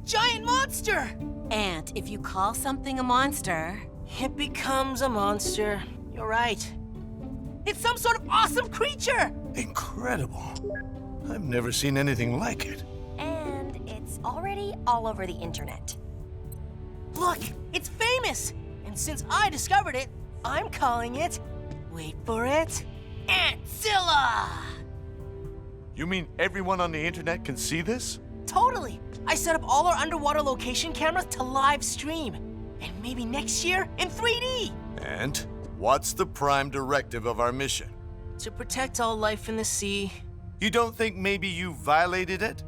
giant monster! And if you call something a monster... It becomes a monster. You're right. It's some sort of awesome creature! Incredible. I've never seen anything like it. And it's already all over the internet. Look, it's famous! And since I discovered it, I'm calling it, wait for it, Antzilla! You mean everyone on the internet can see this? Totally! I set up all our underwater location cameras to live stream. And maybe next year in 3D! And what's the prime directive of our mission? To protect all life in the sea. You don't think maybe you violated it?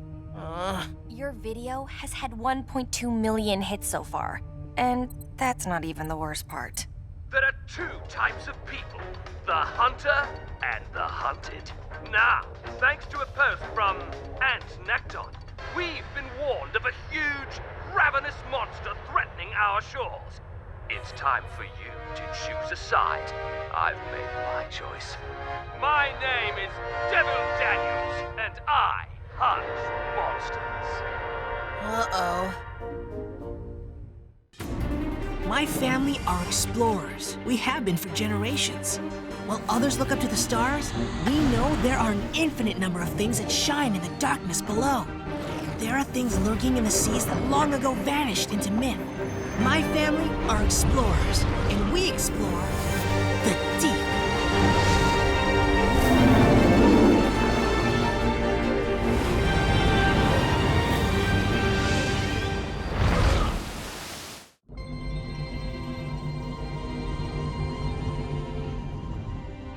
Your video has had 1.2 million hits so far. And that's not even the worst part. There are two types of people, the hunter and the hunted. Now, thanks to a post from Ant Nekton, we've been warned of a huge, ravenous monster threatening our shores. It's time for you to choose a side. I've made my choice. My name is Devil Daniels, and I hunt monsters. Uh-oh. My family are explorers. We have been for generations. While others look up to the stars, we know there are an infinite number of things that shine in the darkness below. There are things lurking in the seas that long ago vanished into myth. My family are explorers, and we explore the deep.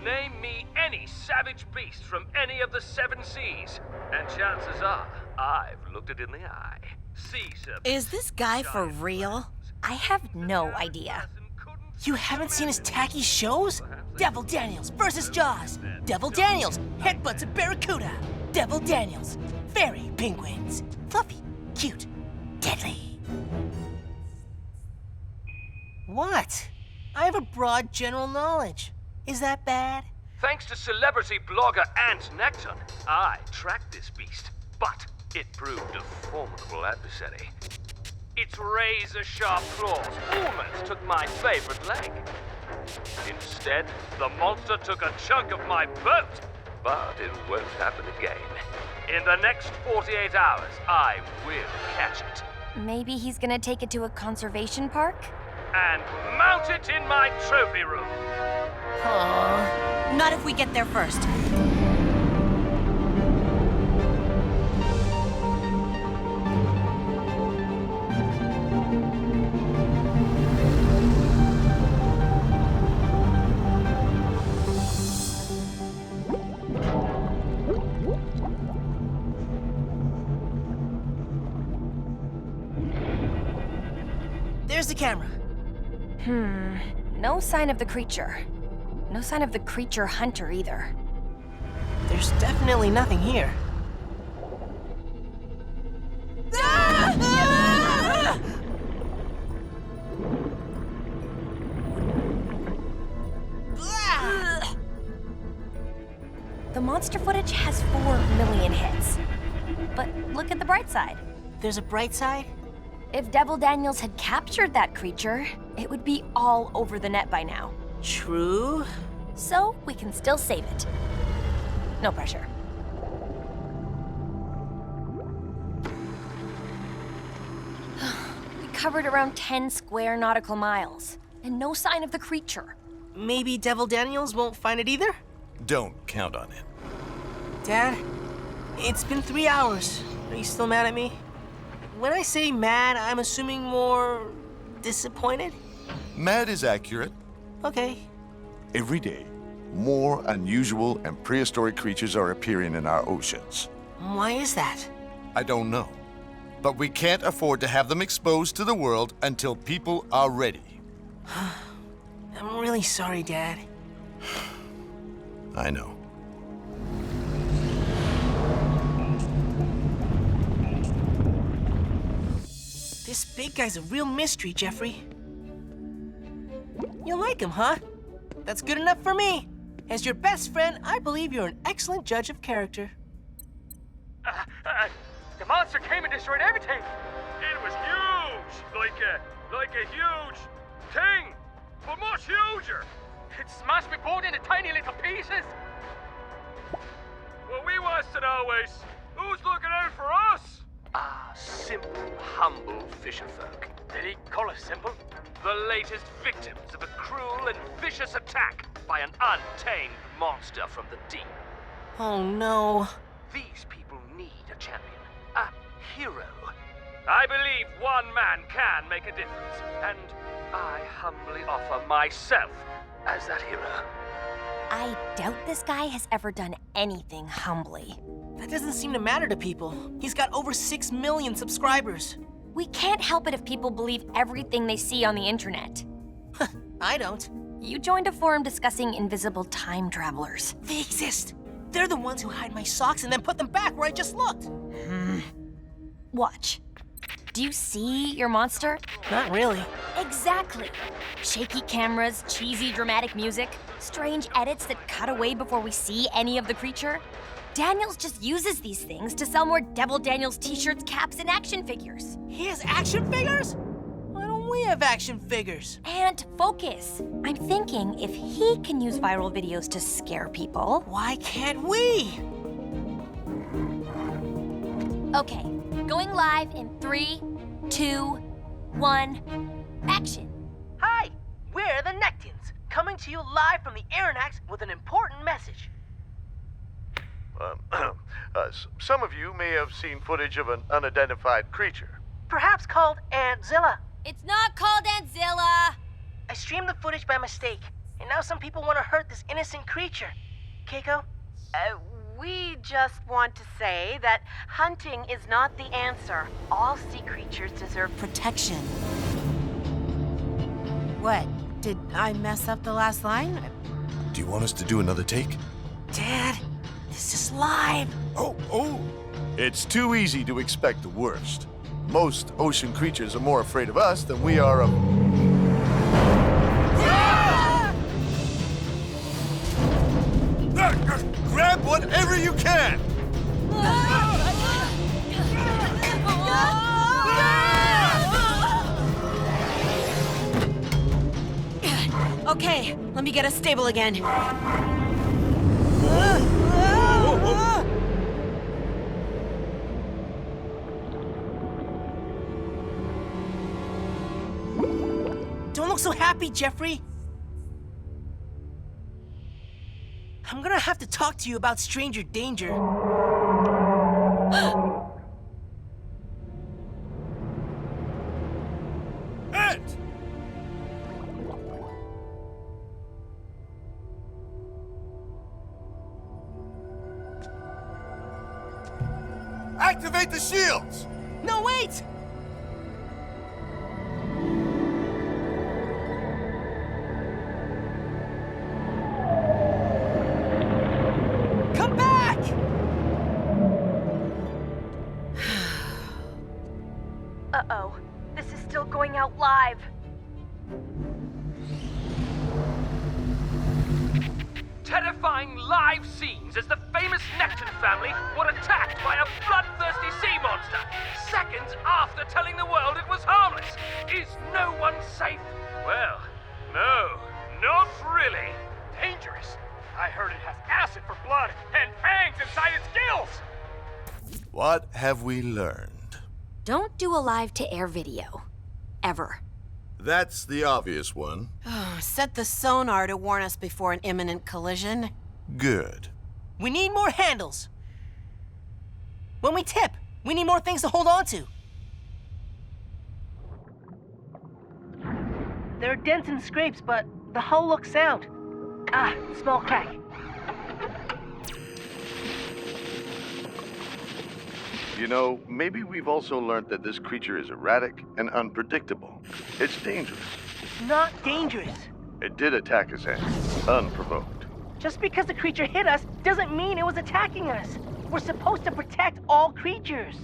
Name me any savage beast from any of the 7 seas, and chances are I've looked it in the eye. Sea serpents. Is this guy for real? I have no idea. You haven't seen his tacky shows? Devil Daniels versus Jaws. Devil Daniels headbutts a barracuda. Devil Daniels, fairy penguins. Fluffy, cute, deadly. What? I have a broad general knowledge. Is that bad? Thanks to celebrity blogger Ant Nekton, I tracked this beast, but it proved a formidable adversary. Its razor-sharp claws almost took my favorite leg. Instead, the monster took a chunk of my boat, but it won't happen again. In the next 48 hours, I will catch it. Maybe he's gonna take it to a conservation park? And mount it in my trophy room. Aww. Not if we get there first. There's the camera. No sign of the creature. No sign of the creature hunter either. There's definitely nothing here. The monster footage has 4 million hits. But look at the bright side. There's a bright side? If Devil Daniels had captured that creature, it would be all over the net by now. True. So we can still save it. No pressure. We covered around 10 square nautical miles, and no sign of the creature. Maybe Devil Daniels won't find it either? Don't count on it. Dad, it's been 3 hours. Are you still mad at me? When I say mad, I'm assuming more disappointed? Mad is accurate. Okay. Every day, more unusual and prehistoric creatures are appearing in our oceans. Why is that? I don't know. But we can't afford to have them exposed to the world until people are ready. I'm really sorry, Dad. I know. This big guy's a real mystery, Jeffrey. You like him, huh? That's good enough for me. As your best friend, I believe you're an excellent judge of character. The monster came and destroyed everything. It was huge, like a huge thing, but much huger. It smashed me boat into tiny little pieces. What we wants to know is, who's looking out for us? Ah, simple, humble fisherfolk. Did he call us simple? The latest victims of a cruel and vicious attack by an untamed monster from the deep. Oh no. These people need a champion, a hero. I believe one man can make a difference, and I humbly offer myself as that hero. I doubt this guy has ever done anything humbly. That doesn't seem to matter to people. He's got over 6 million subscribers. We can't help it if people believe everything they see on the internet. I don't. You joined a forum discussing invisible time travelers. They exist. They're the ones who hide my socks and then put them back where I just looked. Watch. Do you see your monster? Not really. Exactly. Shaky cameras, cheesy dramatic music, strange edits that cut away before we see any of the creature. Daniels just uses these things to sell more Devil Daniels t-shirts, caps, and action figures. He has action figures? Why don't we have action figures? And focus. I'm thinking if he can use viral videos to scare people. Why can't we? Okay, going live in 3, 2, 1, action. Hi, we're the Nektons, coming to you live from the Aronnax with an important message. Some of you may have seen footage of an unidentified creature. Perhaps called Antzilla. It's not called Antzilla. I streamed the footage by mistake, and now some people want to hurt this innocent creature. Keiko? We just want to say that hunting is not the answer. All sea creatures deserve protection. What? Did I mess up the last line? Do you want us to do another take? Dad, this is live. Oh! It's too easy to expect the worst. Most ocean creatures are more afraid of us than we are of... Grab whatever you can! Okay, let me get us stable again. Don't look so happy, Jeffrey. I'm gonna have to talk to you about stranger danger. Ant! Activate the shields! No, wait! Come back! Uh-oh. This is still going out live. Terrifying live scenes as the famous Nekton family were attacked by a bloodthirsty sea monster, seconds after telling the world it was harmless. Is no one safe? Well, no, not really. Dangerous. I heard it has acid for blood and fangs inside its gills. What have we learned? Don't do a live-to-air video. Ever. That's the obvious one. Set the sonar to warn us before an imminent collision. Good. We need more handles. When we tip, we need more things to hold on to. There are dents and scrapes, but the hull looks sound. Ah, small crack. You know, maybe we've also learned that this creature is erratic and unpredictable. It's dangerous. It's not dangerous. It did attack us, Ant, unprovoked. Just because the creature hit us doesn't mean it was attacking us. We're supposed to protect all creatures.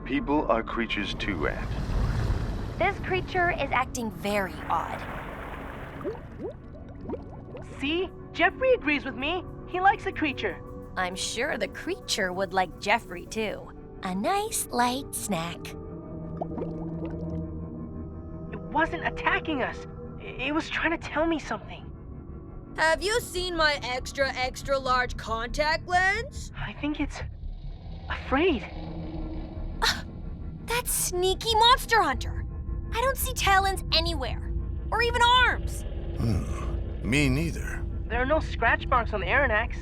People are creatures too, Ant. This creature is acting very odd. See? Jeffrey agrees with me. He likes the creature. I'm sure the creature would like Jeffrey, too. A nice light snack. It wasn't attacking us. It was trying to tell me something. Have you seen my extra large contact lens? I think it's afraid. That sneaky monster hunter. I don't see talons anywhere. Or even arms. Me neither. There are no scratch marks on the Aronnax.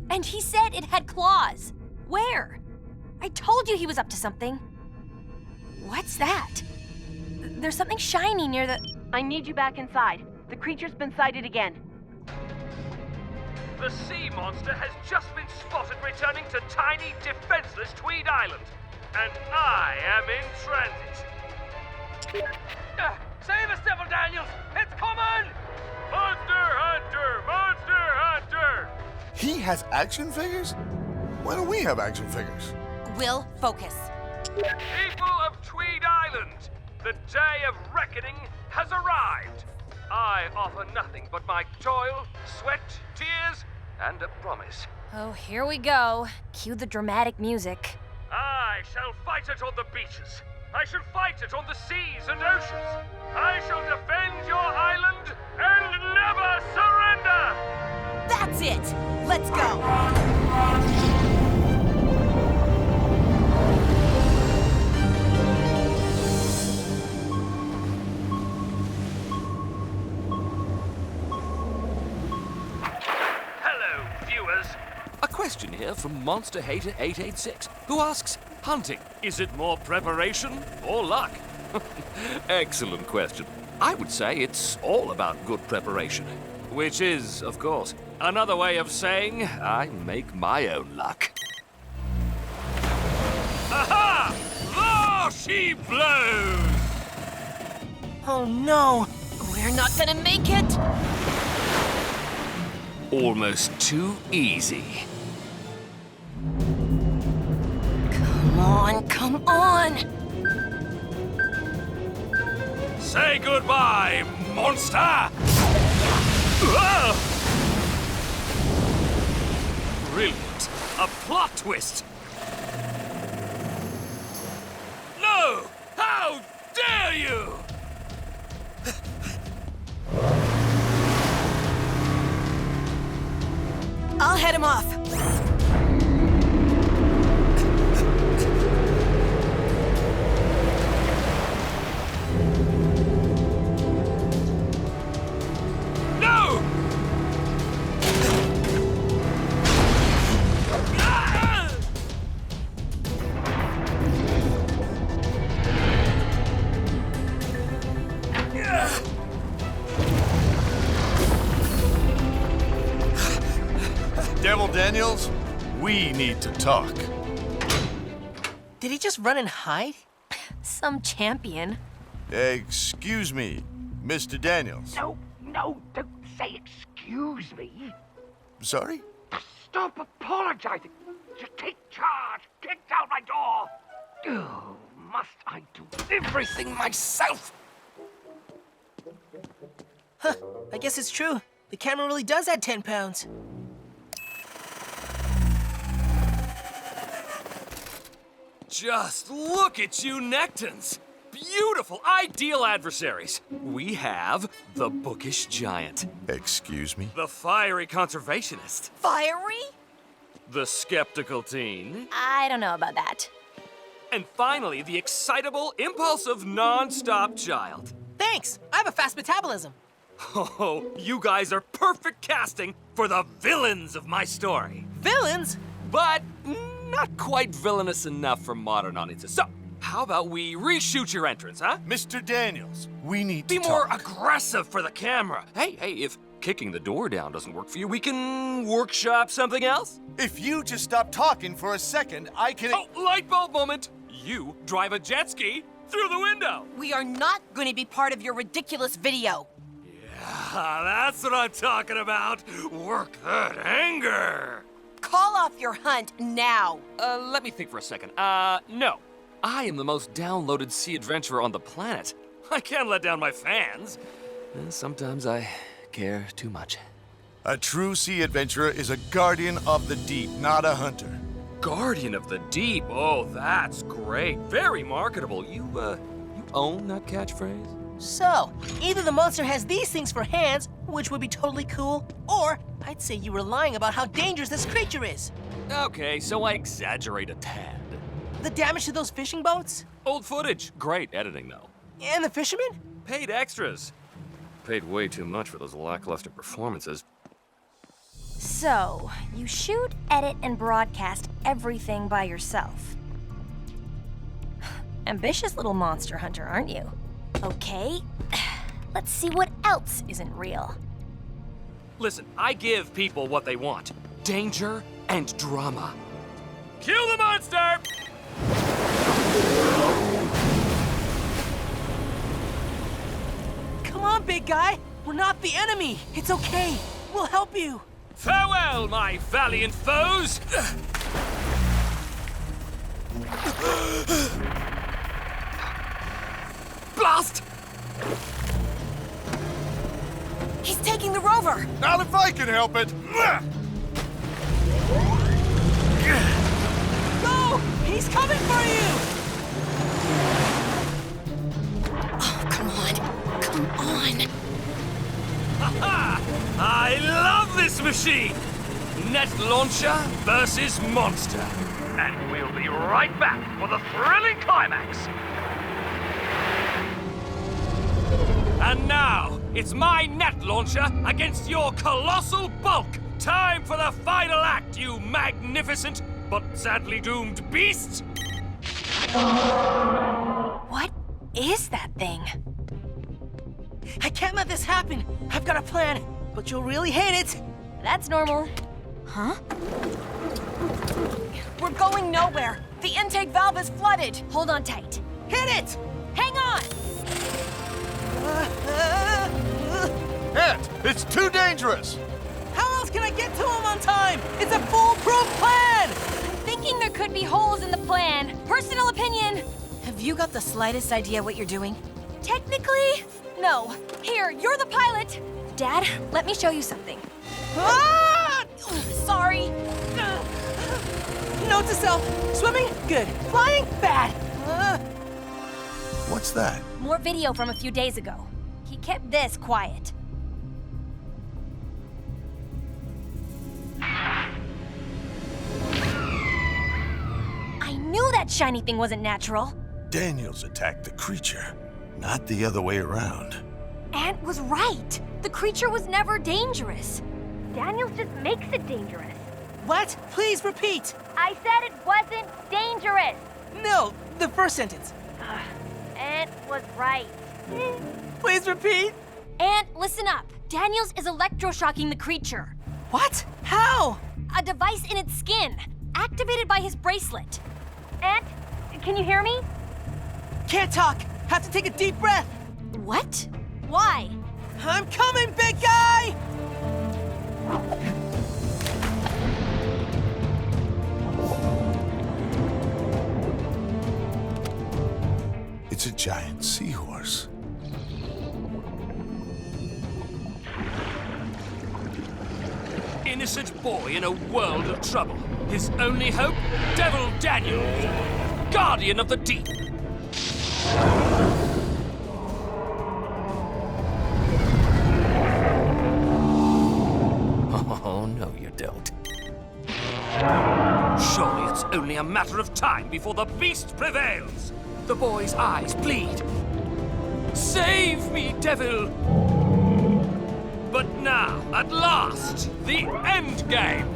And he said it had claws. Where? I told you he was up to something. What's that? There's something shiny near the... I need you back inside. The creature's been sighted again. The sea monster has just been spotted returning to tiny, defenseless Tweed Island. And I am in transit. Save us, Devil Daniels! It's coming! Monster Hunter! Monster Hunter! He has action figures? Why don't we have action figures? Will, focus. People of Tweed Island, the day of reckoning has arrived. I offer nothing but my toil, sweat, tears, and a promise. Oh, here we go. Cue the dramatic music. I shall fight it on the beaches. I shall fight it on the seas and oceans. I shall defend your island and never surrender! That's it! Let's go! Hello, viewers. A question here from Monster Hater 886, who asks, hunting, is it more preparation or luck? Excellent question. I would say it's all about good preparation, which is, of course, another way of saying I make my own luck. Aha! There she blows! Oh no! We're not gonna make it! Almost too easy. Come on, come on! Say goodbye, monster! Brilliant. A plot twist. No! How dare you! I'll head him off. No! Devil Daniels, we need to talk. Did he just run and hide? Some champion. Excuse me, Mr. Daniels. No, don't say excuse me. Sorry? Stop apologizing. Just take charge. Get down my door. Oh, must I do everything myself? Huh, I guess it's true. The camera really does add 10 pounds. Just look at you, Nektons! Beautiful, ideal adversaries. We have the bookish giant, Excuse me? the fiery conservationist, Fiery? the skeptical teen, I don't know about that. and finally, the excitable, impulsive, non-stop child. Thanks! I have a fast metabolism. Oh, you guys are perfect casting for the villains of my story. Villains? But not quite villainous enough for modern audiences. So, how about we reshoot your entrance, huh? Mr. Daniels, we need to Be more talk. aggressive for the camera. Hey, if kicking the door down doesn't work for you, we can workshop something else. If you just stop talking for a second, I can... Oh, light bulb moment. You drive a jet ski through the window. We are not going to be part of your ridiculous video. Yeah, that's what I'm talking about. Work that anger. Call off your hunt now. Let me think for a second. No. I am the most downloaded sea adventurer on the planet. I can't let down my fans. Sometimes I care too much. A true sea adventurer is a guardian of the deep, not a hunter. Guardian of the Deep. Oh, that's great. Very marketable. You own that catchphrase? So, either the monster has these things for hands, which would be totally cool, or I'd say you were lying about how dangerous this creature is. Okay, so I exaggerate a tad. The damage to those fishing boats? Old footage. Great editing, though. And the fishermen? Paid extras. Paid way too much for those lackluster performances. So, you shoot, edit, and broadcast everything by yourself. Ambitious little monster hunter, aren't you? Okay, let's see what else isn't real. Listen, I give people what they want. Danger and drama. Kill the monster! Come on, big guy. We're not the enemy. It's okay. We'll help you. Farewell, my valiant foes! Blast! He's taking the rover! Not if I can help it! Go! He's coming for you! Oh, come on. Come on. Ha-ha! I love this machine! Net launcher versus monster. And we'll be right back for the thrilling climax. And now, it's my net launcher against your colossal bulk. Time for the final act, you magnificent but sadly doomed beast! What is that thing? I can't let this happen. I've got a plan, but you'll really hate it. That's normal. Huh? We're going nowhere. The intake valve is flooded. Hold on tight. Hit it! Hang on! Ant, it's too dangerous! How else can I get to him on time? It's a foolproof plan! I'm thinking there could be holes in the plan. Personal opinion. Have you got the slightest idea what you're doing? Technically, no. Here, you're the pilot. Dad, let me show you something. Ah! Sorry. Note to self, swimming, good. Flying, bad. What's that? More video from a few days ago. He kept this quiet. I knew that shiny thing wasn't natural. Daniels attacked the creature, not the other way around. Ant was right. The creature was never dangerous. Daniels just makes it dangerous. What? Please repeat. I said it wasn't dangerous. No, the first sentence. Ant was right. Please repeat. Ant, listen up. Daniels is electroshocking the creature. What? How? A device in its skin, activated by his bracelet. Ant, can you hear me? Can't talk. Have to take a deep breath. What? Why? I'm coming, big guy! It's a giant seahorse. Innocent boy in a world of trouble. His only hope, Devil Daniel, Guardian of the Deep. Oh, no, you don't. Surely it's only a matter of time before the beast prevails. The boy's eyes bleed. Save me, devil! But now, at last, the end game!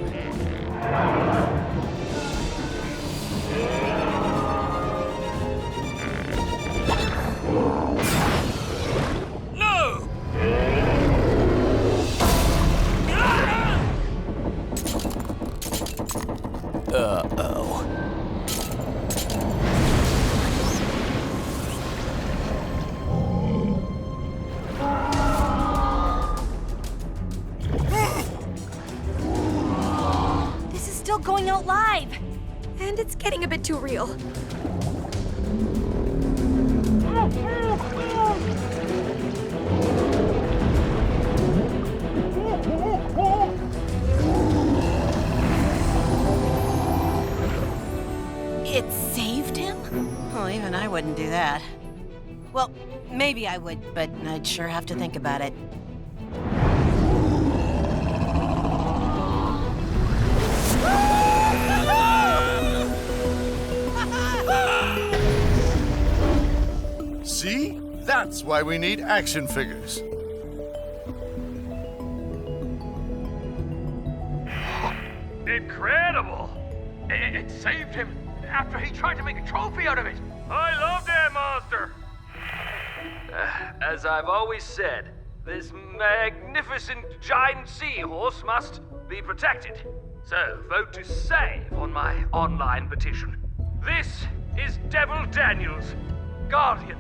No! Uh-oh. This is still going out live. And it's getting a bit too real. It saved him? Oh, even I wouldn't do that. Well, maybe I would, but I'd sure have to think about it. See? That's why we need action figures. Incredible! It saved him after he tried to make a trophy out of it. I love that monster. As I've always said, this magnificent giant seahorse must be protected. So vote to save on my online petition. This is Devil Daniels, guardian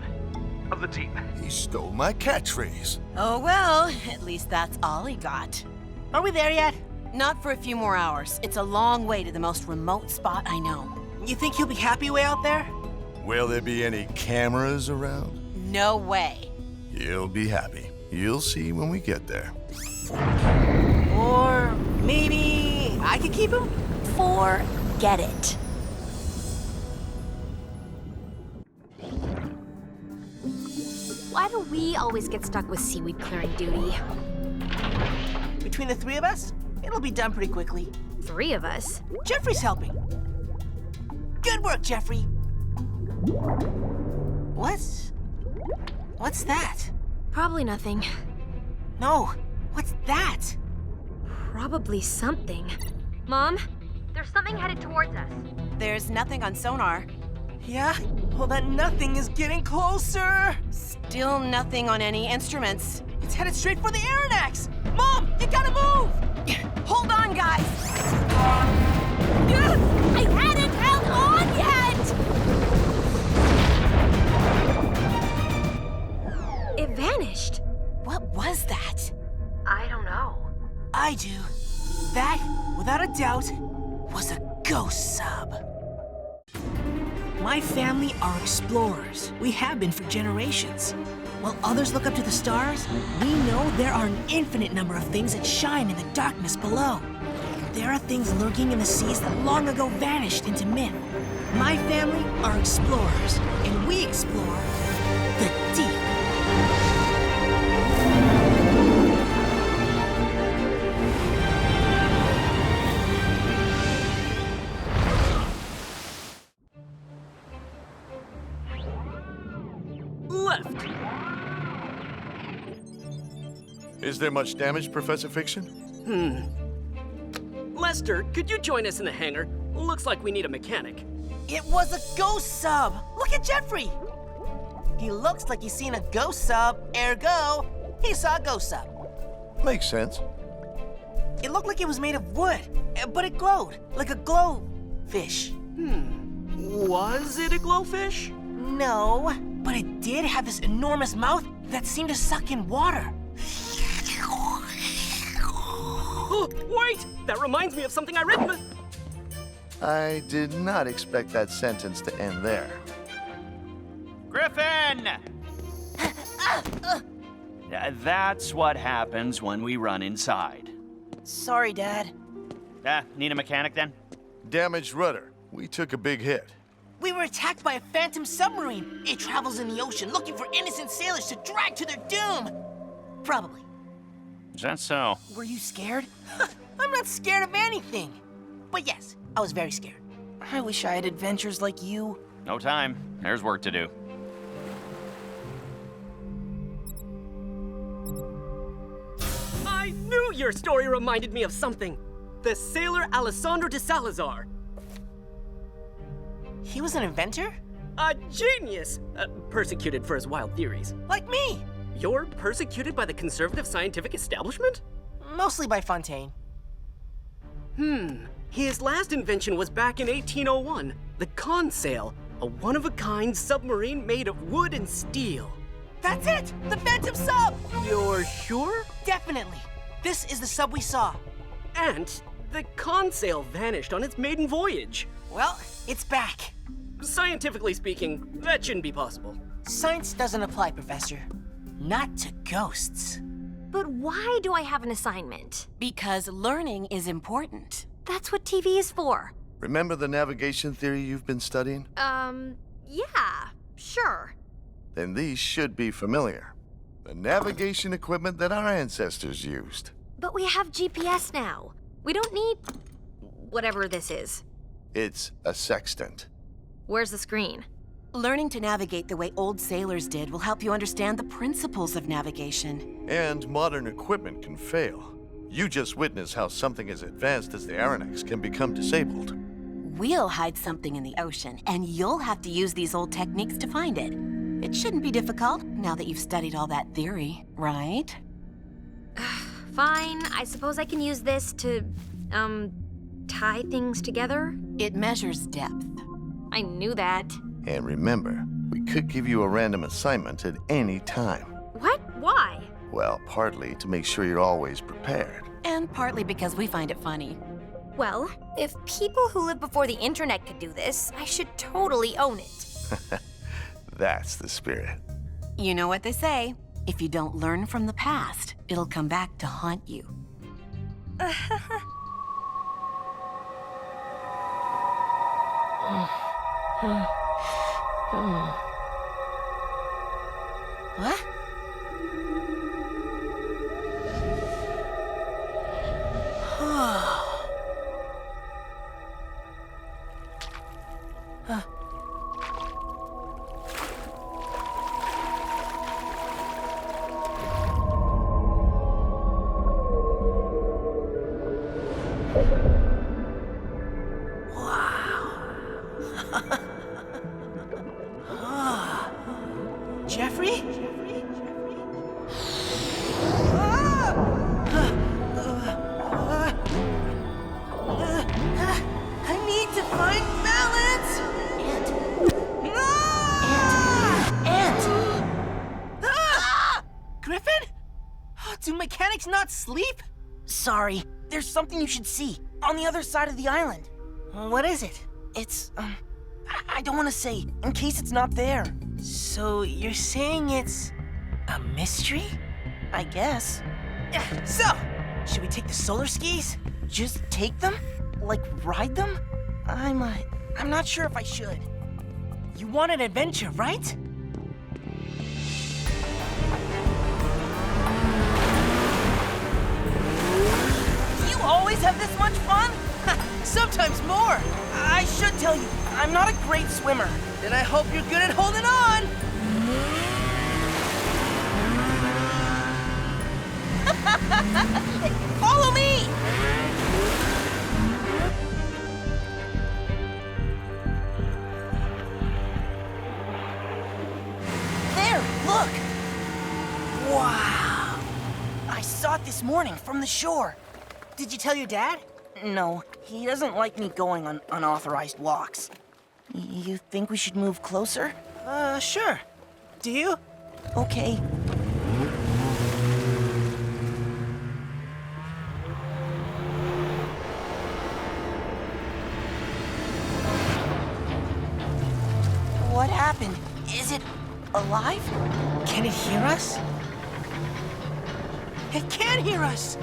of the deep. He stole my catchphrase. Oh well, at least that's all he got. Are we there yet? Not for a few more hours. It's a long way to the most remote spot I know. You think he'll be happy way out there? Will there be any cameras around? No way. He'll be happy. You'll see when we get there. Or maybe I could keep him? Forget it. Why do we always get stuck with seaweed clearing duty? Between the three of us, it'll be done pretty quickly. 3 of us? Jeffrey's helping. Good work, Jeffrey. What's that? Probably nothing. No, what's that? Probably something. Mom, there's something headed towards us. There's nothing on sonar. Yeah? Well, that nothing is getting closer. Still nothing on any instruments. It's headed straight for the Aronnax. Mom, you gotta move. Hold on, guys. I hadn't held on yet! It vanished. What was that? I don't know. I do. That, without a doubt, was a ghost sub. My family are explorers. We have been for generations. While others look up to the stars, we know there are an infinite number of things that shine in the darkness below. There are things lurking in the seas that long ago vanished into myth. My family are explorers, and we explore the deep. Left. Is there much damage, Professor Fiction? Lester, could you join us in the hangar? Looks like we need a mechanic. It was a ghost sub. Look at Jeffrey. He looks like he's seen a ghost sub, ergo, he saw a ghost sub. Makes sense. It looked like it was made of wood, but it glowed, like a glowfish. Was it a glowfish? No, but it did have this enormous mouth that seemed to suck in water. Oh, wait! That reminds me of something I read in the... I did not expect that sentence to end there. Griffin! That's what happens when we run inside. Sorry, Dad. Need a mechanic then? Damaged rudder. We took a big hit. We were attacked by a phantom submarine. It travels in the ocean looking for innocent sailors to drag to their doom. Probably. Is that so? Were you scared? I'm not scared of anything. But yes, I was very scared. I wish I had adventures like you. No time. There's work to do. I knew your story reminded me of something. The sailor Alessandro de Salazar. He was an inventor? A genius! Persecuted for his wild theories. Like me! You're persecuted by the conservative scientific establishment? Mostly by Fontaine. His last invention was back in 1801, the consail, a one-of-a-kind submarine made of wood and steel. That's it! The phantom sub! You're sure? Definitely. This is the sub we saw. And the consail vanished on its maiden voyage. Well, it's back. Scientifically speaking, that shouldn't be possible. Science doesn't apply, Professor. Not to ghosts. But why do I have an assignment? Because learning is important. That's what TV is for. Remember the navigation theory you've been studying? Yeah, sure. Then these should be familiar. The navigation equipment that our ancestors used. But we have GPS now. We don't need whatever this is. It's a sextant. Where's the screen? Learning to navigate the way old sailors did will help you understand the principles of navigation. And modern equipment can fail. You just witnessed how something as advanced as the Aronnax can become disabled. We'll hide something in the ocean, and you'll have to use these old techniques to find it. It shouldn't be difficult, now that you've studied all that theory, right? Fine, I suppose I can use this to, tie things together? It measures depth. I knew that. And remember, we could give you a random assignment at any time. What? Why? Well, partly to make sure you're always prepared. And partly because we find it funny. Well, if people who lived before the internet could do this, I should totally own it. That's the spirit. You know what they say, if you don't learn from the past, it'll come back to haunt you. What? Jeffrey? I need to find balance! Ant! Griffin? Do mechanics not sleep? Sorry, there's something you should see on the other side of the island. What is it? It's, I don't want to say, in case it's not there. So you're saying it's a mystery? I guess. So, should we take the solar skis? Just take them? Like, ride them? I'm not sure if I should. You want an adventure, right? You always have this much fun? Sometimes more. I should tell you, I'm not a great swimmer. And I hope you're good at holding on. Follow me! There, look! Wow! I saw it this morning from the shore. Did you tell your dad? No, he doesn't like me going on unauthorized walks. You think we should move closer? Sure. Do you? Okay. What happened? Is it alive? Can it hear us? It can hear us!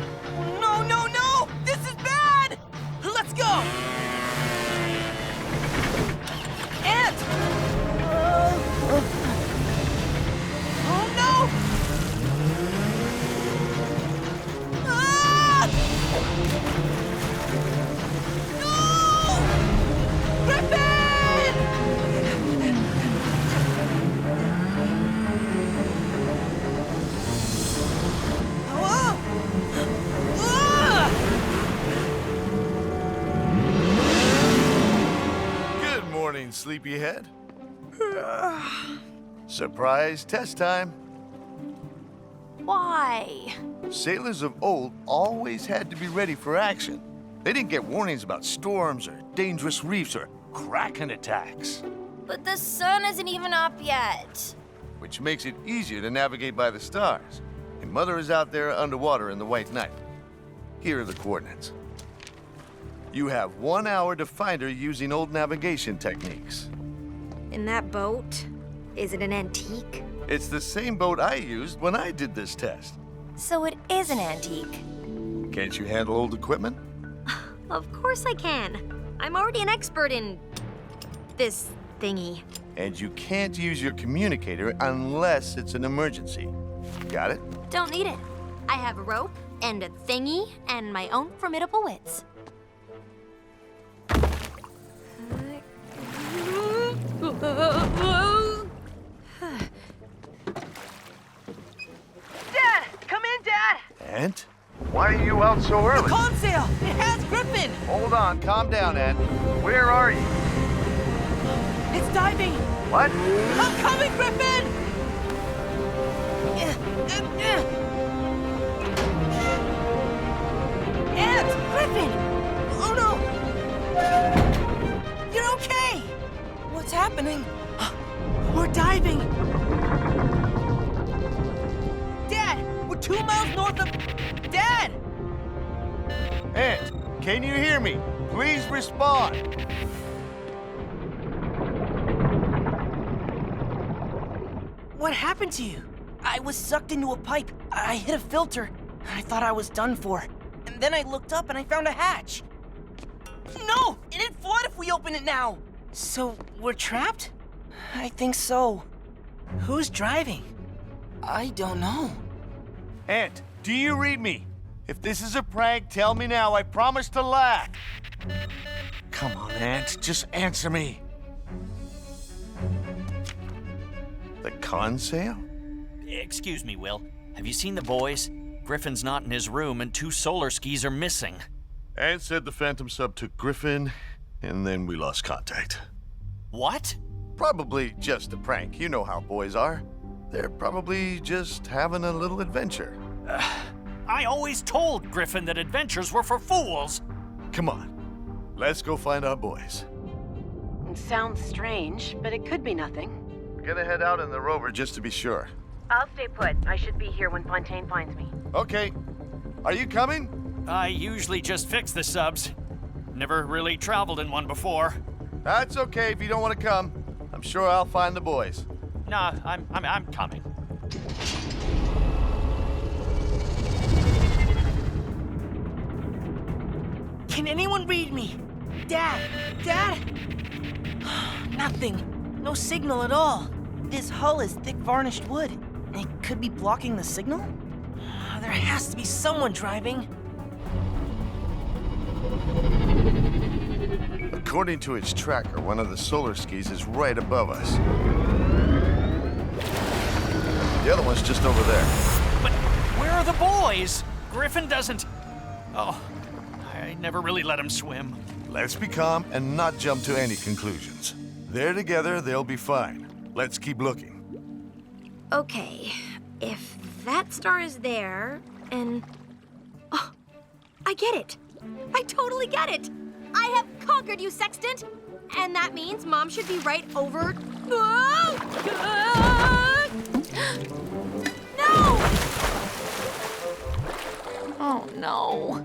No, no, no! This is bad! Let's go! Ant! Oh no! Ah! No! Griffin! Sleepyhead? Surprise test time. Why? Sailors of old always had to be ready for action. They didn't get warnings about storms or dangerous reefs or kraken attacks. But the sun isn't even up yet. Which makes it easier to navigate by the stars. And Mother is out there underwater in the white night. Here are the coordinates. You have 1 hour to find her using old navigation techniques. In that boat? Is it an antique? It's the same boat I used when I did this test. So it is an antique. Can't you handle old equipment? Of course I can. I'm already an expert in this thingy. And you can't use your communicator unless it's an emergency. Got it? Don't need it. I have a rope and a thingy and my own formidable wits. Dad! Come in, Dad! Ant? Why are you out so early? The consail! It has Griffin! Hold on, calm down, Ant. Where are you? It's diving! What? I'm coming, Griffin! Ant! Griffin! Oh no! You're okay! What's happening? We're diving! Dad! We're 2 miles north of... Dad! Ant, can you hear me? Please respond. What happened to you? I was sucked into a pipe. I hit a filter. I thought I was done for. And then I looked up and I found a hatch. No! It'd flood if we open it now! So, we're trapped? I think so. Who's driving? I don't know. Ant, do you read me? If this is a prank, tell me now. I promise to laugh. Come on, Ant. Just answer me. The consail? Excuse me, Will. Have you seen the boys? Griffin's not in his room and 2 solar skis are missing. Ant said the Phantom Sub took Griffin, and then we lost contact. What? Probably just a prank. You know how boys are. They're probably just having a little adventure. I always told Griffin that adventures were for fools. Come on. Let's go find our boys. It sounds strange, but it could be nothing. We're gonna head out in the rover just to be sure. I'll stay put. I should be here when Fontaine finds me. Okay. Are you coming? I usually just fix the subs. Never really traveled in one before. That's okay if you don't want to come. I'm sure I'll find the boys. Nah, I'm coming. Can anyone read me? Dad! Dad! Nothing. No signal at all. This hull is thick varnished wood. It could be blocking the signal? There has to be someone driving. According to its tracker, one of the solar skis is right above us. The other one's just over there. But where are the boys? Griffin doesn't... Oh, I never really let him swim. Let's be calm and not jump to any conclusions. They're together, they'll be fine. Let's keep looking. Okay, if that star is there, and... Oh, I get it. I totally get it. I have conquered you, Sextant. And that means Mom should be right over... No! Oh, no.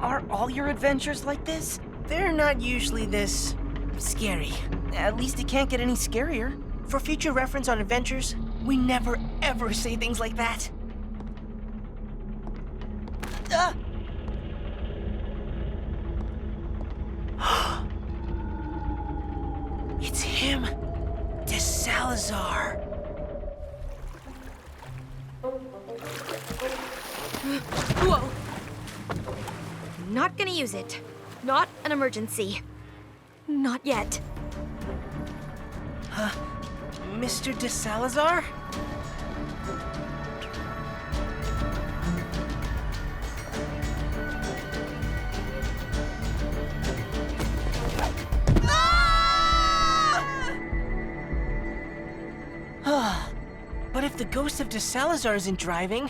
Are all your adventures like this? They're not usually this... scary. At least it can't get any scarier. For future reference on adventures, we never ever say things like that. It's him! De Salazar! Whoa! Not gonna use it. Not an emergency. Not yet. Mr. De Salazar? But if the ghost of De Salazar isn't driving,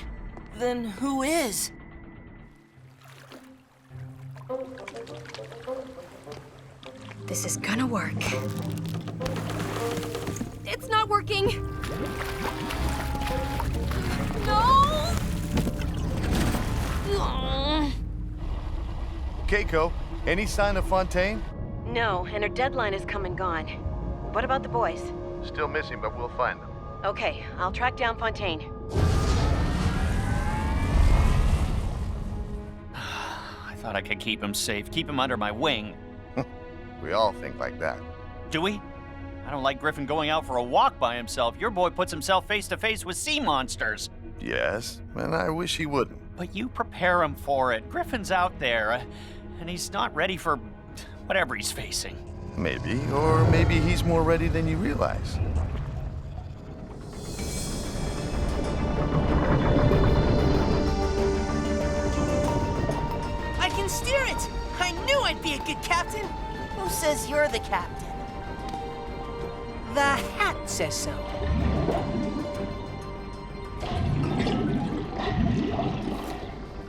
then who is? This is gonna work. It's not working. No! Keiko, any sign of Fontaine? No, and her deadline is come and gone. What about the boys? Still missing, but we'll find them. Okay, I'll track down Fontaine. thought I could keep him safe, keep him under my wing. We all think like that. Do we? I don't like Griffin going out for a walk by himself. Your boy puts himself face to face with sea monsters. Yes, and I wish he wouldn't. But you prepare him for it. Griffin's out there, and he's not ready for whatever he's facing. Maybe, or maybe he's more ready than you realize. I can steer it! I knew I'd be a good captain! Who says you're the captain? The hat says so.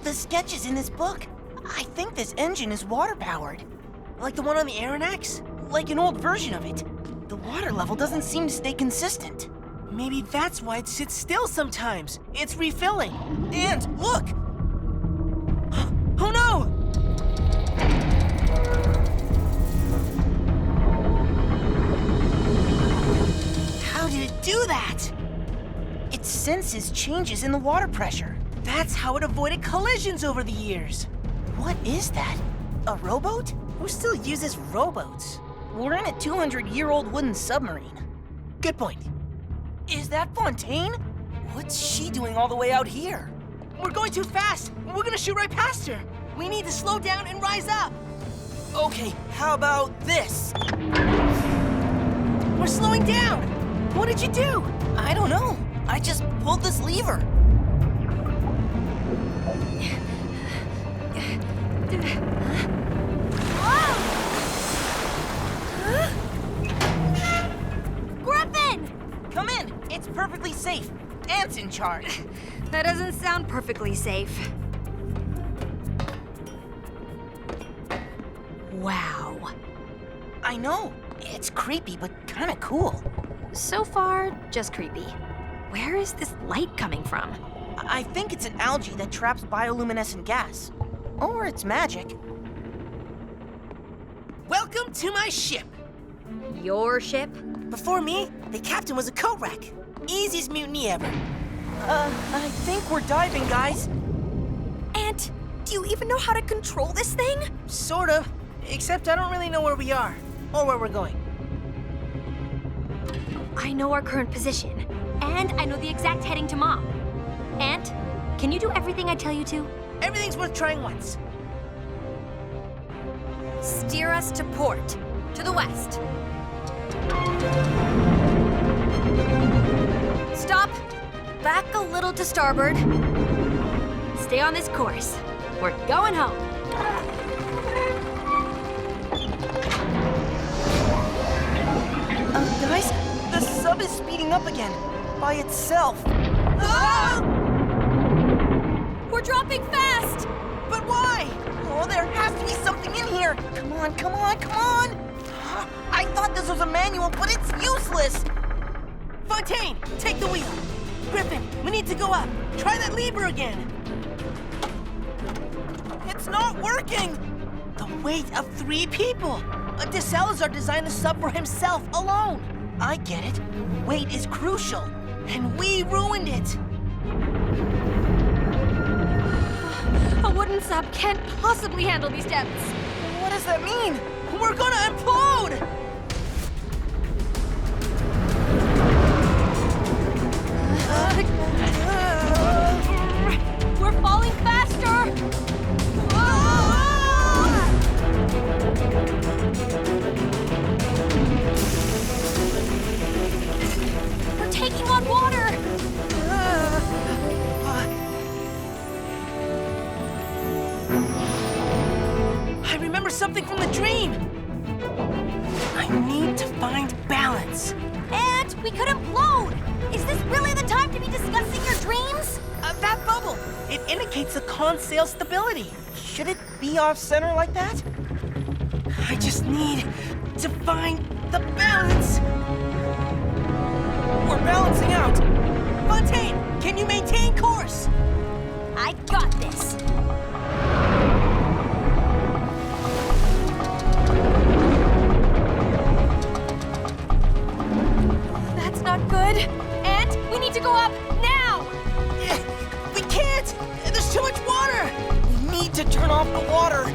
The sketches in this book. I think this engine is water-powered. Like the one on the Aronnax? Like an old version of it. The water level doesn't seem to stay consistent. Maybe that's why it sits still sometimes. It's refilling. And look! Oh no! How did it do that? It senses changes in the water pressure. That's how it avoided collisions over the years. What is that? A rowboat? Who still uses rowboats? We're in a 200-year-old wooden submarine. Good point. Is that Fontaine? What's she doing all the way out here? We're going too fast. We're gonna shoot right past her. We need to slow down and rise up. Okay, how about this? We're slowing down. What did you do? I don't know. I just pulled this lever. Griffin! Come in. It's perfectly safe. Ant's in charge. That doesn't sound perfectly safe. Wow. I know. It's creepy, but kind of cool. So far, just creepy. Where is this light coming from? I think it's an algae that traps bioluminescent gas. Or it's magic. Welcome to my ship. Your ship? Before me, the captain was a co-wreck. Easiest mutiny ever. I think we're diving, guys. Ant, do you even know how to control this thing? Sort of. Except I don't really know where we are. Or where we're going. I know our current position. And I know the exact heading to Mom. Ant, can you do everything I tell you to? Everything's worth trying once. Steer us to port. To the west. Stop. Back a little to starboard. Stay on this course. We're going home. Guys, the sub is speeding up again. By itself. Ah! We're dropping fast! But why? Oh, there has to be something in here. Come on, come on, come on. I thought this was a manual, but it's useless. Fontaine, take the wheel. Griffin, we need to go up. Try that lever again. It's not working. The weight of 3 people. DeSalazar designed the sub for himself alone. I get it. Weight is crucial. And we ruined it. A wooden sub can't possibly handle these depths. What does that mean? We're gonna implode! We're falling faster! We're taking on water! I remember something from the dream. I need to find balance. And we could implode! Is this really the time to be discussing your dreams? That bubble, it indicates the consail stability. Should it be off-center like that? I just need to find the balance. We're balancing out. Fontaine, can you maintain course? I got this. That's not good. And we need to go up now. We can't. There's too much water. We need to turn off the water.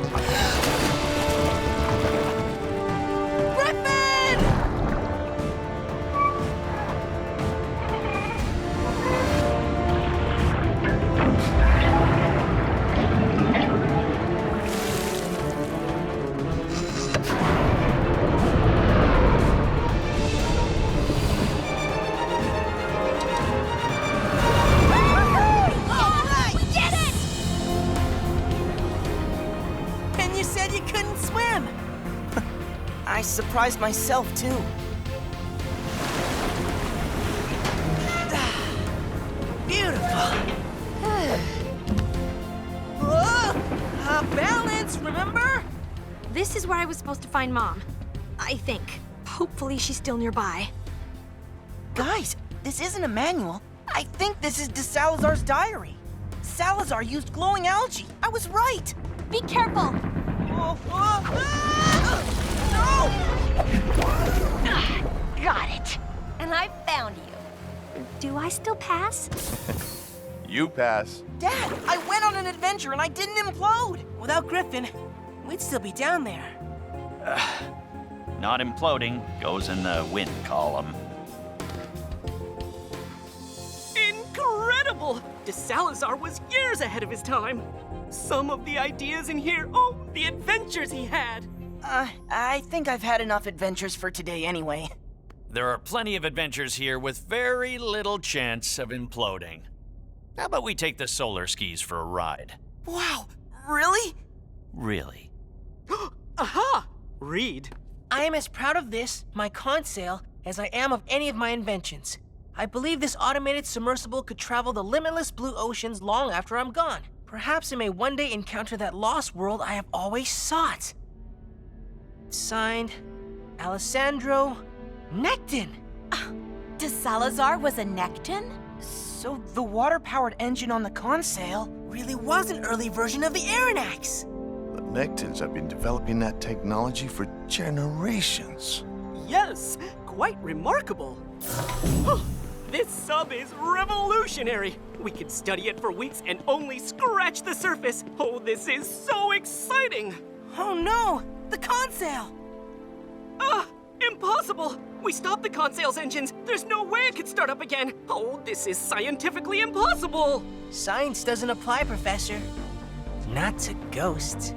I surprised myself, too. Beautiful. Balance, remember? This is where I was supposed to find Mom. I think. Hopefully she's still nearby. Guys, this isn't a manual. I think this is de Salazar's diary. Salazar used glowing algae. I was right. Be careful! No! Got it. And I found you. Do I still pass? You pass. Dad, I went on an adventure and I didn't implode. Without Griffin, we'd still be down there. Not imploding goes in the win column. Incredible! De Salazar was years ahead of his time. Some of the ideas in here, oh, the adventures he had. I think I've had enough adventures for today anyway. There are plenty of adventures here with very little chance of imploding. How about we take the solar skis for a ride? Wow, really? Really? Aha! Read. I am as proud of this, my consail, as I am of any of my inventions. I believe this automated submersible could travel the limitless blue oceans long after I'm gone. Perhaps it may one day encounter that lost world I have always sought. Signed, Alessandro Nekton. De Salazar was a Nekton? So the water-powered engine on the consail really was an early version of the Aronnax. The Nektons have been developing that technology for generations. Yes, quite remarkable. This sub is revolutionary. We can study it for weeks and only scratch the surface. Oh, this is so exciting. Oh no, the consail! Impossible! We stopped the consail's engines. There's no way it could start up again. Oh, this is scientifically impossible. Science doesn't apply, Professor. Not to ghosts.